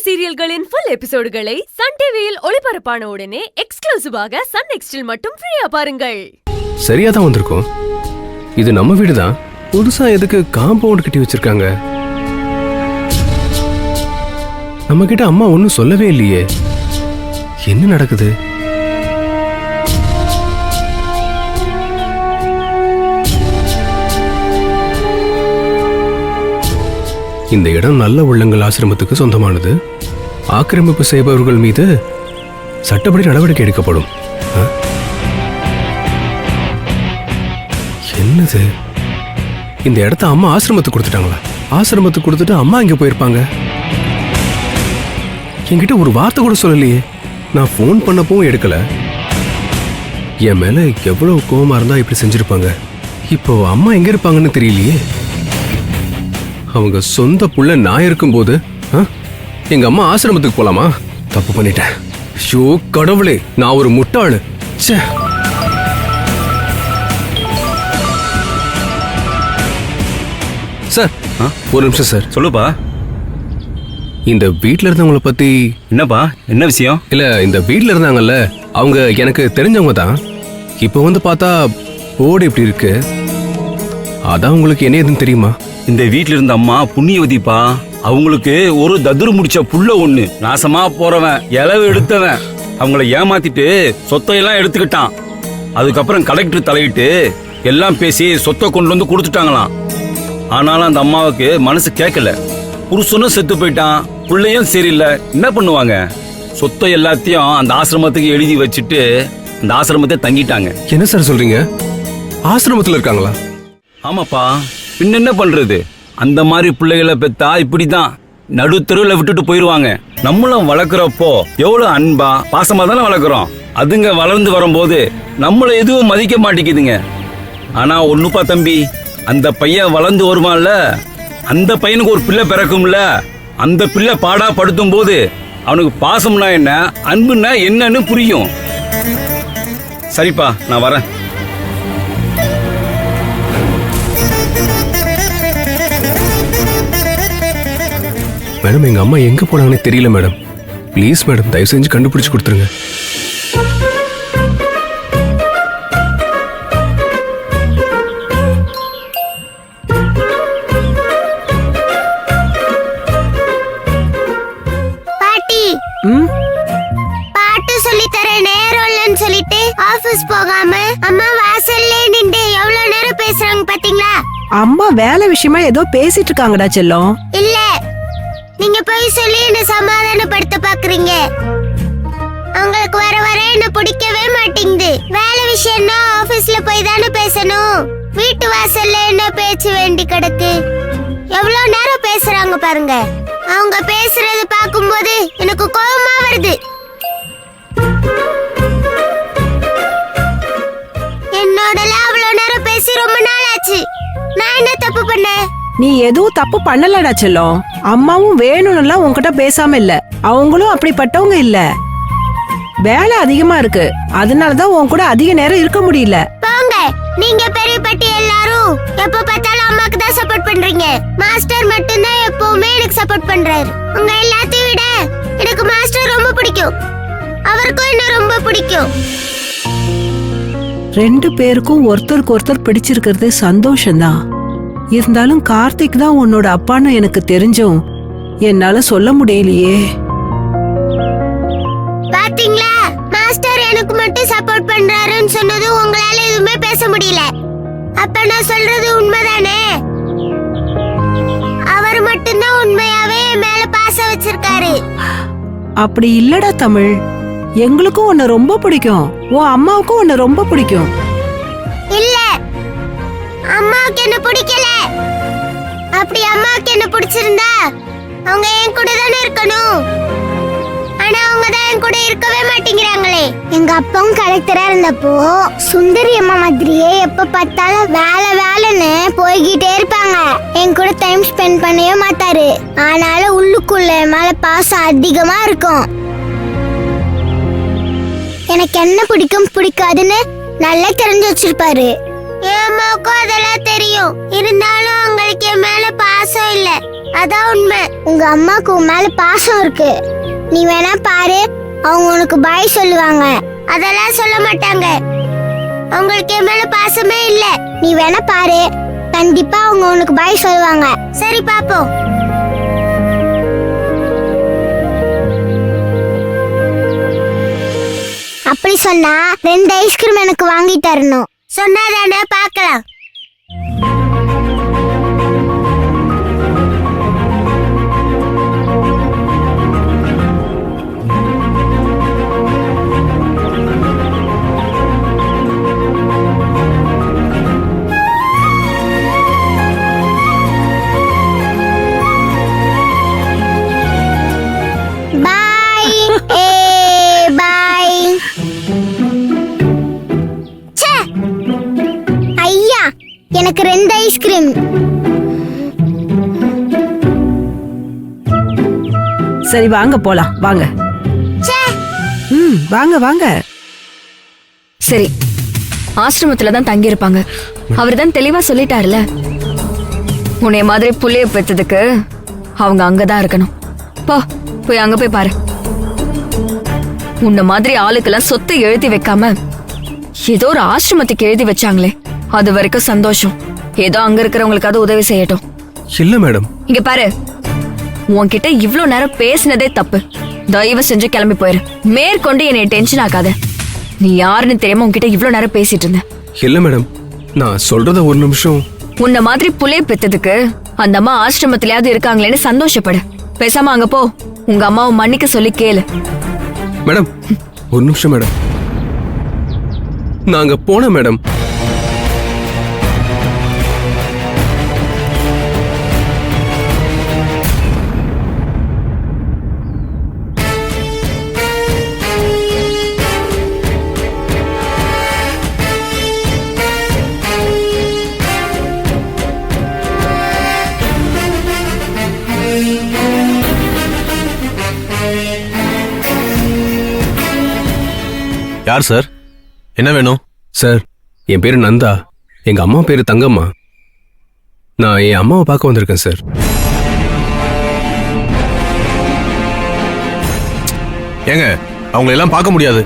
சீரியல்களின் full எபிசோடுகளை Sun டிவியில் ஒளிபரப்பான உடனே எக்ஸ்க்ளூசிவாக சன் நெக்ஸ்டில் மட்டும் ஃப்ரீயா பாருங்கள். சரியா தான் வந்திருக்கோம். இது நம்ம வீடு தான். புதுசா எதுக்கு காம்பவுண்ட் கட்டி வச்சிருக்காங்க? நம்ம கிட்ட அம்மா ஒன்னும் சொல்லவே இல்லையே. என்ன நடக்குது? இந்த இடம் நல்ல உள்ளங்கள் ஆசிரமத்துக்கு சொந்தமானது. ஆக்கிரமிப்பு செய்பவர்கள் மீது சட்டப்படி நடவடிக்கை எடுக்கப்படும். என்னது? இந்த இடத்த அம்மா ஆசிரமத்துக்கு கொடுத்துட்டாங்களா? ஆசிரமத்துக்கு கொடுத்துட்டு அம்மா இங்க போயிருப்பாங்க. என்கிட்ட ஒரு வார்த்தை கூட சொல்லலையே. நான் போன் பண்ணப்பவும் எடுக்கல. என் மேல எவ்வளவு கோவமா இருந்தா இப்படி செஞ்சிருப்பாங்க. இப்போ அம்மா எங்க இருப்பாங்கன்னு தெரியலையே. அவங்க சொந்த புள்ள நான் இருக்கும்போது எங்க அம்மா ஆசிரமத்துக்கு போலாமா? தப்பு பண்ணிட்டேன். ஷோ கடவுளே, நான் ஒரு முட்டாளு. சார், ஒரு நிமிஷம் சார். சொல்லுப்பா. இந்த வீட்ல இருந்தவங்கள பத்தி. என்னப்பா, என்ன விஷயம்? இல்ல, இந்த வீட்ல இருந்தாங்கல்ல, அவங்க எனக்கு தெரிஞ்சவங்க தான். இப்ப வந்து பார்த்தா போர்டு இப்படி இருக்கு. அதான் உங்களுக்கு என்ன ஏதுன்னு தெரியுமா? இந்த வீட்ல இருந்த அம்மா புண்ணியவதிப்பா. அவங்களுக்கு ஒரு ததுரு முடிச்ச புள்ள ஒண்ணு. நாசமா போறவன், இலவு எடுத்தவன் அவங்கள ஏமாத்திட்டு சொத்தையெல்லாம் எடுத்துக்கிட்டான். அதுக்கப்புறம் கலெக்டர் தலையிட்டு எல்லாம் பேசி சொத்தை கொண்டு வந்து கொடுத்துட்டாங்களாம். ஆனாலும் அந்த அம்மாவுக்கு மனசு கேட்கல. புருஷனும் செத்து போயிட்டான், பிள்ளையும் சரியில்லை. என்ன பண்ணுவாங்க? சொத்தை எல்லாத்தையும் அந்த ஆசிரமத்துக்கு எழுதி வச்சுட்டு அந்த ஆசிரமத்தை தங்கிட்டாங்க. என்ன சார் சொல்றீங்க? ஆசிரமத்துல இருக்காங்களா? ஆமாப்பா, பின்ன என்ன பண்றது? அந்த மாதிரி பிள்ளைகளை பெத்தா இப்படிதான் நடுத்தருவில் விட்டுட்டு போயிருவாங்க. நம்மளும் வளர்க்குறப்போ எவ்வளவு அன்பா பாசமா தானே வளர்க்குறோம். அதுங்க வளர்ந்து வரும்போது நம்மள எதுவும் மதிக்க மாட்டேங்குதுங்க. ஆனா ஒண்ணுப்பா தம்பி, அந்த பையன் வளர்ந்து வருவான்ல, அந்த பையனுக்கு ஒரு பிள்ளை பிறக்கும்ல, அந்த பிள்ளை பாடா படுத்தும் போது அவனுக்கு பாசம்னா என்ன, அன்புன்னா என்னன்னு புரியும். சரிப்பா, நான் வரேன். மேடம், எங்க அம்மா எங்க போனாங்கன்னு தெரியல மேடம். ப்ளீஸ் மேடம், தயவு செஞ்சு கண்டுபிடிச்சு கொடுத்துருங்க. பாட்டி, பாட்டு சொல்லி தர நேரம் இல்லைன்னு சொல்லிட்டு ஆபீஸ் போகாம அம்மா வாசல்ல நின்று எவ்வளவு நேரம் பேசுறாங்க பாத்தீங்களா? அம்மா வேலை விஷயமா ஏதோ பேசிட்டு இருக்காங்கடா செல்லம். இல்ல, நீங்க போய் சொல்லி என்ன சமாதானப்படுத்த பாக்குறீங்க. உங்களுக்கு வர வர என்ன பிடிக்கவே மாட்டேங்குது. வேலை விஷயம்னா ஆபீஸ்ல போய் தானே பேசணும். வீட்டு வாசல்ல என்ன பேச்சு வேண்டி கிடக்கு. எவ்வளவு நேரம் பேசுறாங்க பாருங்க. அவங்க பேசுறது பாக்கும்போது எனக்கு கோபமா வருது. என்னோட அவ்வளவு நேரம் பேசி ரொம்ப நாள் ஆச்சு. நான் என்ன தப்பு பண்ணேன்? நீ எதுவும் தப்பு பண்ணலடா செல்லம். அம்மாவும் வேணும்னுலாம் உன்கிட்ட பேசாம இல்ல. அவங்களும் அப்படிப்பட்டவங்க இல்ல. வேலை அதிகமா இருக்கு, அதனாலதான் உன் கூட அதிக நேரம் இருக்க முடியல. போங்க, நீங்க பெரிய பட்டி எல்லாரும் எப்ப பார்த்தாலும் அம்மாக்கு தான் சப்போர்ட் பண்றீங்க. மாஸ்டர் மட்டும்தான் எப்பவுமே எனக்கு சப்போர்ட் பண்றாரு. உங்க எல்லாத்தையும் விட எனக்கு மாஸ்டர் ரொம்ப பிடிக்கும். அவருக்கும் என்ன ரொம்ப பிடிக்கும். ரெண்டு பேருக்கும் ஒருத்தருக்கு ஒருத்தர் பிடிச்சிருக்கிறது சந்தோஷம்தான். இருந்தாலும் கார்த்திக் தான் உன்னோட அப்பான்னு எனக்கு தெரிஞ்சும் என்னால சொல்ல முடியலையே. பாத்தீங்களா, மாஸ்டர் எனக்கு மட்டும் சப்போர்ட் பண்றாருன்னு சொன்னது உங்களால எதுவுமே பேச முடியல. அப்ப நான் சொல்றது உண்மைதானே? அவர் மட்டும்தான் உண்மையாவே மேல பாசம் வச்சிருக்காரு. அப்படி இல்லடா தமிழ். எங்களுக்கும் உன்னை ரொம்ப பிடிக்கும், உன் அம்மாவுக்கும் உன்னை ரொம்ப பிடிக்கும். இல்ல, அம்மாவுக்கு என்ன பிடிக்கல. அப்படி அம்மாவுக்கு என்ன பிடிச்சிருந்தா அவங்க என் கூட தானே இருக்கணும். ஆனா அவங்க தான் என் கூட இருக்கவே மாட்டேங்கிறாங்களே. எங்க அப்பாவும் கலெக்டரா இருந்தப்போ சுந்தரி அம்மா மாதிரியே எப்ப பார்த்தாலும் வேலை வேலைன்னு போய்கிட்டே இருப்பாங்க. என் கூட டைம் ஸ்பெண்ட் பண்ணவே மாட்டாரு. ஆனாலும் உள்ளுக்குள்ள மேல பாசம் அதிகமா இருக்கும். எனக்கு என்ன பிடிக்கும் பிடிக்காதுன்னு நல்லா தெரிஞ்சு வச்சிருப்பாரு. என் அம்மாவுக்கும் அதெல்லாம் தெரியும். இருந்தாலும் அவங்களுக்கு என் மேல பாசம் இல்ல. அதான் உண்மை. உங்க அம்மாக்கு உன் மேல பாசம் இருக்கு. நீ வேணா பாரு, அவங்க உனக்கு பாய் சொல்லுவாங்க. அதெல்லாம் சொல்ல மாட்டாங்க. அவங்களுக்கு என் மேல பாசமே இல்ல. நீ வேணா பாரு, கண்டிப்பா அவங்க உனக்கு பாய் சொல்லுவாங்க. சரி பாப்போம். அப்படி சொன்னா 2 ஐஸ்கிரீம் எனக்கு வாங்கி தரணும். சொன்னாதானே பார்க்கலாம். பாய் ஏ பாய். ச்சே, ஐயா எனக்கு 2 ஐஸ்கிரீம். சரி வாங்க போலாம் வாங்க. ச்சே, வாங்க வாங்க. சரி, ஆசிரமத்துல தான் தங்கி இருப்பாங்க. அவர் தான் தெளிவா சொல்லிட்டாருல, உன்னைய மாதிரி புள்ளைய பெத்ததுக்கு அவங்க அங்கதான் இருக்கணும். போய் அங்க போய் பாரு. உன்ன மாதிரி ஆளுக்கெல்லாம் சொத்தை எழுதி வைக்காம ஏதோ ஒரு ஆசிரமத்துக்கு எழுதி வச்சாங்களே, அது வரைக்கும் சந்தோஷம். ஏதோ அங்க இருக்கிறவங்களுக்காவது உதவி செய்யட்டும். இல்ல மேடம். இங்க பாரு, உன்கிட்ட இவ்ளோ நேரம் பேசினதே தப்பு. தயவு செஞ்சு கிளம்பி போயிரு. மேற்கொண்டு என்னை டென்ஷன் ஆக்காத. நீ யாருன்னு தெரியாம உன்கிட்ட இவ்ளோ நேரம் பேசிட்டு இருந்தேன். இல்ல மேடம், நான் சொல்றத ஒரு நிமிஷம். உன்ன மாதிரி புள்ளைய பெத்ததுக்கு அந்த அம்மா ஆசிரமத்திலயாவது இருக்காங்களேன்னு சந்தோஷப்படு. பேசாம அங்க போ, உங்க அம்மாவை மன்னிக்க சொல்லி கேளு. மேடம் ஒரு நிமிஷம் மேடம். நான் அங்க போனேன் மேடம். யார் சார்? என்ன வேணும்? சார், என் பேரு நந்தா. எங்க அம்மா பேரு தங்கம்மா. நான் என் அம்மாவை பார்க்க வந்திருக்கேன் சார். ஏங்க, அவங்க எல்லாம் பார்க்க முடியாது.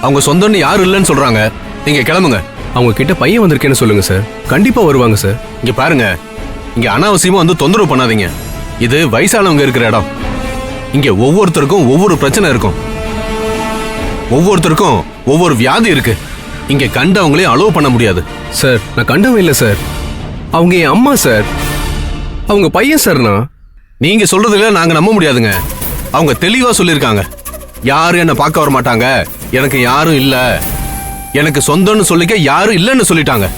அவங்க சொந்தம்னு யாரும் இல்லைன்னு சொல்றாங்க. நீங்க கிளம்புங்க. அவங்க கிட்ட பையன் வந்திருக்கேன்னு சொல்லுங்க சார். கண்டிப்பா வருவாங்க சார். இங்க பாருங்க, இங்க அனாவசியமா வந்து தொந்தரவு பண்ணாதீங்க. இது வயசானவங்க இருக்கிற இடம். இங்க ஒவ்வொருத்தருக்கும் ஒவ்வொரு பிரச்சனை இருக்கும். ஒவ்வொருத்தருக்கும் ஒவ்வொரு வியாதி இருக்கு. இங்க கண்டவங்களையும் அலோவ் பண்ண முடியாது. சார், நான் கண்டவன் இல்லை சார். அவங்க என் அம்மா சார். அவங்க பையன் சார்னா. நீங்க சொல்றதுல நாங்க நம்ப முடியாதுங்க. அவங்க தெளிவா சொல்லியிருக்காங்க. யாரும் என்ன பார்க்க வர மாட்டாங்க, எனக்கு யாரும் இல்ல, எனக்கு சொந்தம்னு சொல்லிக்க யாரும் இல்லைன்னு சொல்லிட்டாங்க.